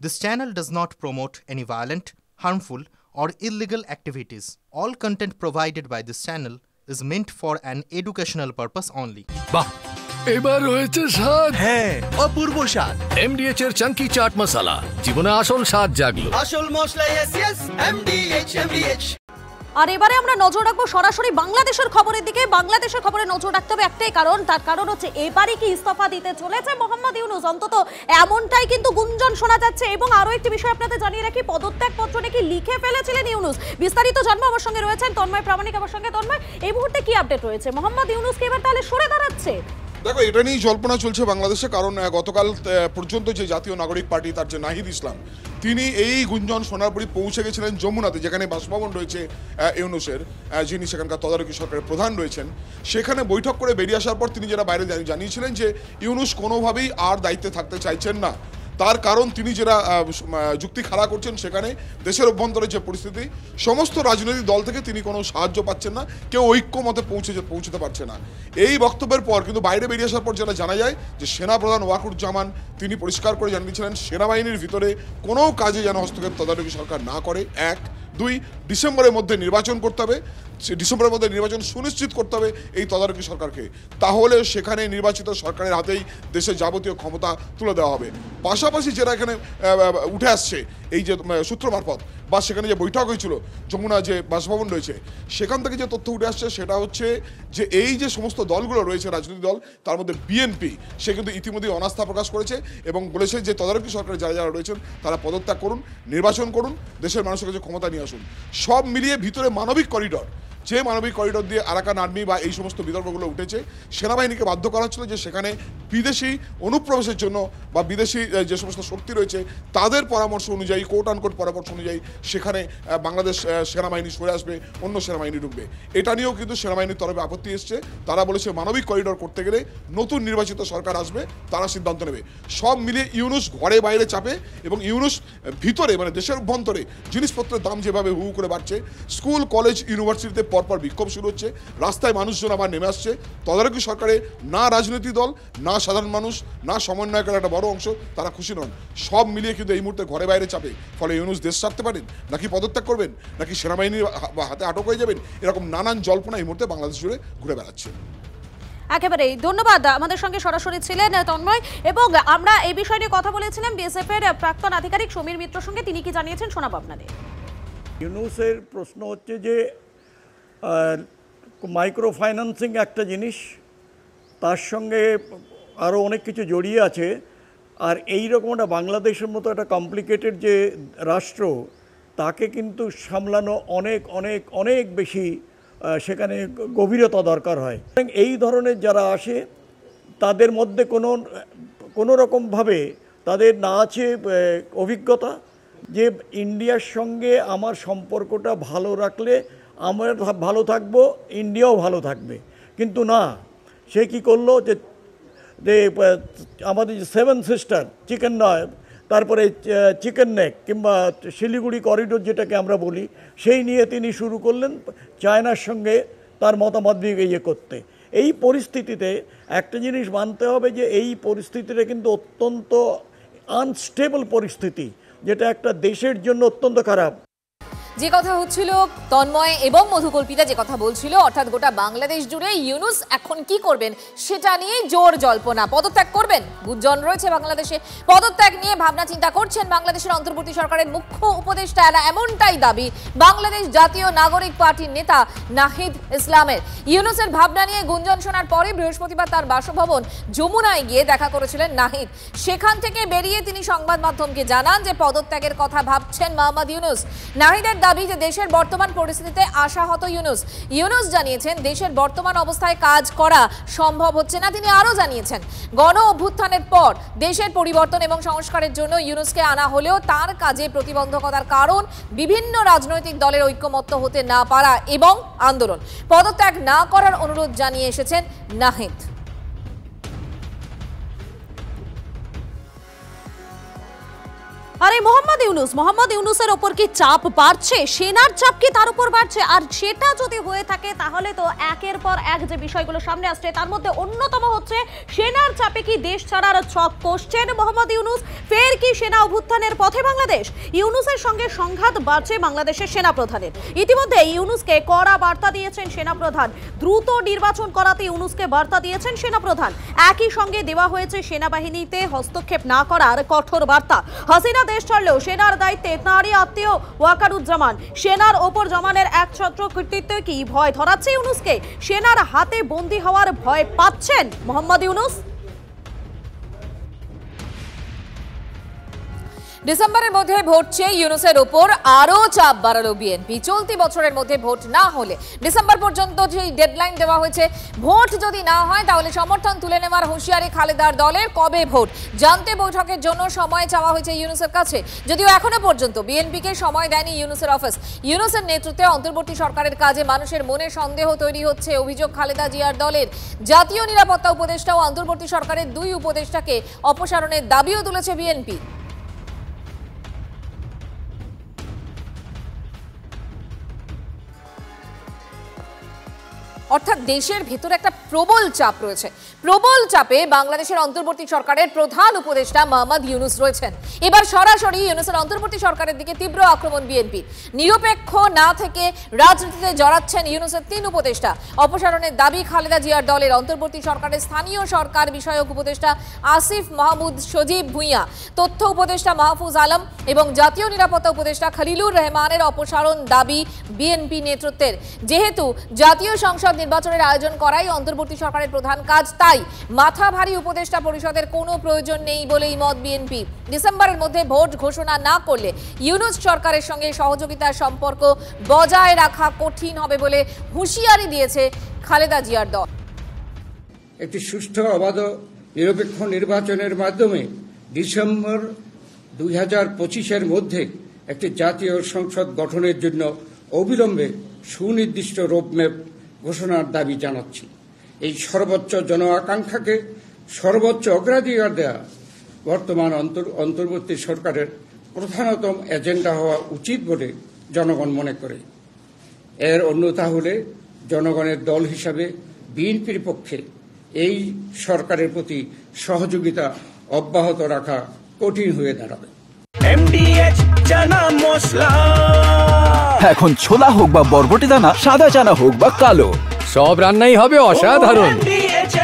This channel does not promote any violent, harmful, or illegal activities. All content provided by this channel is meant for an educational purpose only. বাহ, এবার হয়েছে স্বাদ। হ্যাঁ, অপূর্ব স্বাদ। MDH এর চাঙ্কি চাট মশলা, জীবনে আসল স্বাদ জাগলো। আসল মশলা yes MDH। আর এবারে আমরা নজর রাখবো সরাসরি বাংলাদেশের খবরের দিকে। বাংলাদেশের খবরে নজর রাখতে হবে একটাই কারণ, তার কারণ হচ্ছে এবারই কি ইস্তফা দিতে চলেছে মোহাম্মদ ইউনূস, অন্তত এমনটাই কিন্তু গুঞ্জন শোনা যাচ্ছে। এবং আরো একটি বিষয় আপনাদের জানিয়ে রাখি, পদত্যাগপত্র নাকি লিখে ফেলেছিলেন ইউনূস। বিস্তারিত জানবো, আমার সঙ্গে রয়েছেন তন্ময় প্রামাণিক। আমার সঙ্গে তন্ময়, এই মুহূর্তে কি আপডেট রয়েছে? মোহাম্মদ ইউনূস কি এবার তাহলে সরে দাঁড়াচ্ছে? দেখো, এটা নিয়েই জল্পনা চলছে বাংলাদেশে, কারণ গতকাল পর্যন্ত যে জাতীয় নাগরিক পার্টি তার যে নাহিদ ইসলাম, তিনি এই গুঞ্জন শোনার পরই পৌঁছে গেছিলেন যমুনাতে, যেখানে বাসভবন রয়েছে ইউনূসের, যিনি সেখানকার তদারকি সরকারের প্রধান রয়েছেন। সেখানে বৈঠক করে বেরিয়ে আসার পর তিনি যেটা বাইরে জানিয়েছিলেন যে ইউনূস কোনোভাবেই আর দায়িত্বে থাকতে চাইছেন না। তার কারণ তিনি যারা যুক্তি খাড়া করছেন, সেখানে দেশের অভ্যন্তরে যে পরিস্থিতি, সমস্ত রাজনৈতিক দল থেকে তিনি কোনো সাহায্য পাচ্ছেন না, কেউ ঐক্যমতে পৌঁছতে পারছে না। এই বক্তব্যের পর কিন্তু বাইরে বেরিয়ে আসার পর যেটা জানা যায় যে সেনাপ্রধান ওয়াকারুজ্জামান তিনি পরিষ্কার করে জানিয়েছিলেন সেনাবাহিনীর ভিতরে কোনো কাজে যেন হস্তক্ষেপ তদারকি সরকার না করে। 1, 2, ডিসেম্বরের মধ্যে নির্বাচন করতে হবে, ডিসেম্বরের মধ্যে নির্বাচন সুনিশ্চিত করতে হবে এই তদারকি সরকারকে, তাহলে সেখানে নির্বাচিত সরকারের হাতেই দেশের যাবতীয় ক্ষমতা তুলে দেওয়া হবে। পাশাপাশি যেটা এখানে উঠে আসছে এই যে সূত্র মারফত বা সেখানে যে বৈঠক হয়েছিল যমুনা যে বাসভবন রয়েছে, সেখান থেকে যে তথ্য উঠে আসছে সেটা হচ্ছে যে এই যে সমস্ত দলগুলো রয়েছে রাজনৈতিক দল, তার মধ্যে বিএনপি সে কিন্তু ইতিমধ্যেই অনাস্থা প্রকাশ করেছে এবং বলেছে যে তদারকি সরকারের যারা যারা রয়েছেন তারা পদত্যাগ করুন, নির্বাচন করুন, দেশের মানুষের কাছে ক্ষমতা নিয়ে আসুন। সব মিলিয়ে ভিতরে মানবিক করিডর, যে মানবিক করিডোর দিয়ে আরাকান আর্মি বা এই সমস্ত বিতর্কগুলো উঠেছে, সেনাবাহিনীকে বাধ্য করা হচ্ছিল যে সেখানে বিদেশি অনুপ্রবেশের জন্য বা বিদেশি যে সমস্ত শক্তি রয়েছে তাদের পরামর্শ অনুযায়ী, কোর্ট আনকোর্ট পরামর্শ অনুযায়ী সেখানে বাংলাদেশ সেনাবাহিনী সরে আসবে, অন্য সেনাবাহিনী ঢুকবে। এটা নিয়েও কিন্তু সেনাবাহিনীর তরফে আপত্তি এসছে। তারা বলেছে মানবিক করিডোর করতে গেলে নতুন নির্বাচিত সরকার আসবে, তারা সিদ্ধান্ত নেবে। সব মিলিয়ে ইউনূস ঘরে বাইরে চাপে এবং ইউনূস ভিতরে মানে দেশের অভ্যন্তরে জিনিসপত্রের দাম যেভাবে হু করে বাড়ছে, স্কুল কলেজ ইউনিভার্সিটিতে পরপর বিক্ষোভ শুরু হচ্ছে, রাস্তায় মানুষজন আবার নেমে আসছে। তদারকি সরকারে না রাজনৈতিক দল, না সাধারণ মানুষ, না সমন্বয়কের একটা বড় অংশ তারা খুশি নন। সব মিলিয়ে কিন্তু এই মুহূর্তে ঘরে বাইরে চাপে। ফলে ইউনূস দেশ ছাড়তে পারেন, নাকি পদত্যাগ করবেন, নাকি সেনাবাহিনীর হাতে আটক হয়ে যাবেন, এরকম নানান জল্পনা এই মুহূর্তে বাংলাদেশ জুড়ে ঘুরে বেড়াচ্ছে। একেবারেই ধন্যবাদ, আমাদের সঙ্গে সরাসরি ছিলেন তন্ময়। এবং আমরা এই বিষয় নিয়ে কথা বলেছিলাম বিএসএফ এর প্রাক্তন আধিকারিক সমীর মিত্রর সঙ্গে, তিনি কি জানিয়েছেন শোনাবো আপনাদের। ইউনূসের প্রশ্ন হচ্ছে যে মাইক্রো ফাইন্যান্সিং একটা জিনিস, তার সঙ্গে আরও অনেক কিছু জড়িয়ে আছে। আর এই রকম একটা বাংলাদেশের মতো একটা কমপ্লিকেটেড যে রাষ্ট্র, তাকে কিন্তু সামলানো অনেক অনেক অনেক বেশি সেখানে গভীরতা দরকার হয়। এই ধরনের যারা আসে তাদের মধ্যে কোনো রকমভাবে তাদের না আছে অভিজ্ঞতা যে ইন্ডিয়ার সঙ্গে আমার সম্পর্কটা ভালো রাখলে আমরা ভালো থাকবো, ইন্ডিয়াও ভালো থাকবে। কিন্তু না, সে কী করলো যে আমাদের যে 7 সিস্টার চিকেন নয়, তারপরে চিকেন নেক কিংবা শিলিগুড়ি করিডোর যেটাকে আমরা বলি, সেই নিয়ে তিনি শুরু করলেন চায়নার সঙ্গে তার মতামত দিয়ে করতে। এই পরিস্থিতিতে একটা জিনিস মানতে হবে যে এই পরিস্থিতিটা কিন্তু অত্যন্ত আনস্টেবল পরিস্থিতি, যেটা একটা দেশের জন্য অত্যন্ত খারাপ। যে কথা হচ্ছিল তন্ময় এবং মধুকল্পিতা যে কথা বলছিল, অর্থাৎ গোটা বাংলাদেশ জুড়ে ইউনূস এখন কি করবেন সেটা নিয়ে জোর জল্পনা। পদত্যাগ করবেন, গুঞ্জন রয়েছে বাংলাদেশে। পদত্যাগ নিয়ে ভাবনা চিন্তা করছেন বাংলাদেশের অন্তর্বর্তী সরকারের মুখ্য উপদেষ্টা, এমনটাই দাবি বাংলাদেশ জাতীয় নাগরিক পার্টির নেতা নাহিদ ইসলামের। ইউনূসের ভাবনা নিয়ে গুঞ্জন শোনার পরে বৃহস্পতিবার তার বাসভবন যমুনায় গিয়ে দেখা করেছিলেন নাহিদ। সেখান থেকে বেরিয়ে তিনি সংবাদ মাধ্যমকে জানান যে পদত্যাগের কথা ভাবছেন মোহাম্মদ ইউনূস। নাহিদের দাবি যে দেশের বর্তমান পরিস্থিতিতে আশাহত ইউনূস। ইউনূস জানিয়েছেন দেশের বর্তমান অবস্থায় কাজ করা সম্ভব হচ্ছে না। তিনি আরও জানিয়েছেন গণ অভ্যুত্থানের পর দেশের পরিবর্তন এবং সংস্কারের জন্য ইউনূসকে আনা হলেও তার কাজে প্রতিবন্ধকতার কারণ বিভিন্ন রাজনৈতিক দলের ঐক্যমত্য হতে না পারা এবং আন্দোলন। পদত্যাগ না করার অনুরোধ জানিয়ে এসেছেন নাহিদ। আর এই মোহাম্মদ ইউনূসের ওপর কি চাপ বাড়ছে, সেনার চাপ কি তার উপর বাড়ছে? আর সেটা যদি হয়ে থাকে তাহলে তো একের পর এক যে বিষয়গুলো সামনে আসছে তার মধ্যে অন্যতম হচ্ছে সেনার চাপে কি দেশ ছাড়ার ছক কষছেন মোহাম্মদ ইউনূস? ফের কি সেনা অভ্যুত্থানের পথে বাংলাদেশ? ইউনূসের সঙ্গে সংঘাত বাড়ছে বাংলাদেশের সেনাপ্রধানের। ইতিমধ্যে ইউনূসকে কড়া বার্তা দিয়েছেন সেনাপ্রধান, দ্রুত নির্বাচন করাতে ইউনূসকে বার্তা দিয়েছেন সেনাপ্রধান। একই সঙ্গে দেওয়া হয়েছে সেনাবাহিনীতে হস্তক্ষেপ না করার কঠোর বার্তা। হাসিনা দেশ ছাড়লেও সেনার দায়িত্বে তাঁরই আত্মীয় ওয়াকারুজ্জামান। সেনার ওপর জমানের একছত্র কৃতিত্ব কি ভয় ধরাচ্ছে ইউনূসকে? সেনার হাতে বন্দী হওয়ার ভয় পাচ্ছেন মোহাম্মদ ইউনূস? ডিসেম্বরের মধ্যে ভোট চেয়ে ইউনূসের উপর আরও চাপ বাড়ালো বিএনপি। চলতি বছরের মধ্যে ভোট না হলে ডিসেম্বর পর্যন্ত যে ডেডলাইন দেওয়া হয়েছে, ভোট যদি না হয় তাহলে সমর্থন তুলে নেওয়ার হুঁশিয়ারি খালেদার দলের। কবে ভোট জানতে বৈঠকের জন্য সময় চাওয়া হয়েছে ইউনূসের কাছে, যদিও এখনো পর্যন্ত বিএনপিকে সময় দেয়নি ইউনূসের অফিস। ইউনূসের নেতৃত্বে অন্তর্বর্তী সরকারের কাজে মানুষের মনে সন্দেহ তৈরি হচ্ছে, অভিযোগ খালেদা জিয়ার দলের। জাতীয় নিরাপত্তা উপদেষ্টা ও অন্তর্বর্তী সরকারের 2 উপদেষ্টাকে অপসারণের দাবিও তুলেছে বিএনপি। অর্থাৎ দেশের ভেতরে একটা প্রবল চাপ রয়েছে। প্রবল চাপে বাংলাদেশের অন্তর্বর্তী সরকারের প্রধান উপদেষ্টা মোহাম্মদ ইউনূস রয়েছেন। এবার সরাসরি ইউনূসের অন্তর্বর্তী সরকারের দিকে তীব্র আক্রমণ বিএনপি। নিরপেক্ষ না থেকে রাজনীতিতে জড়াচ্ছেন ইউনূসের 3 উপদেষ্টা। অপসারণের দাবি খালেদা জিয়ার দলের। অন্তর্বর্তী সরকারের স্থানীয় সরকার বিষয়ক উপদেষ্টা আসিফ মাহমুদ সজীব ভুঁইয়া, তথ্য উপদেষ্টা মাহফুজ আলম এবং জাতীয় নিরাপত্তা উপদেষ্টা খলিলুর রহমানের অপসারণ দাবি বিএনপি নেতৃত্বের। যেহেতু জাতীয় সংসদ নির্বাচনের আয়োজন করাই অন্তর্বর্তী সরকারের প্রধান কাজ, তাই মাথা ভারী উপদেষ্টা পরিষদের কোনো প্রয়োজন নেই বলেই মত বিএনপি। ডিসেম্বরের মধ্যে ভোট ঘোষণা না করলে ইউনূস সরকারের সঙ্গে সহযোগিতার সম্পর্ক বজায় রাখা কঠিন হবে বলে হুঁশিয়ারি দিয়েছে খালেদা জিয়ার দল। একটি সুষ্ঠু, অবাধ, নিরপেক্ষ নির্বাচনের মাধ্যমে ডিসেম্বর 2025-এর মধ্যে একটি জাতীয় সংসদ গঠনের জন্য অবিলম্বে সুনির্দিষ্ট রোডম্যাপ ঘোষণার দাবি জানাচ্ছি। এই সর্বোচ্চ জন আকাঙ্ক্ষাকে সর্বোচ্চ অগ্রাধিকার দেওয়া বর্তমান অন্তর্বর্তী সরকারের প্রধানতম এজেন্ডা হওয়া উচিত বলে জনগণ মনে করে। এর অন্যথা হলে জনগণের দল হিসাবে বিএনপির পক্ষে এই সরকারের প্রতি সহযোগিতা অব্যাহত রাখা কঠিন হয়ে দাঁড়াবে। MDH চানা মশলা, এখন ছোলা হোক বা বরবটি দানা, সাদা চানা হোক বা কালো, সব রান্নাই হবে অসাধারণ। MDH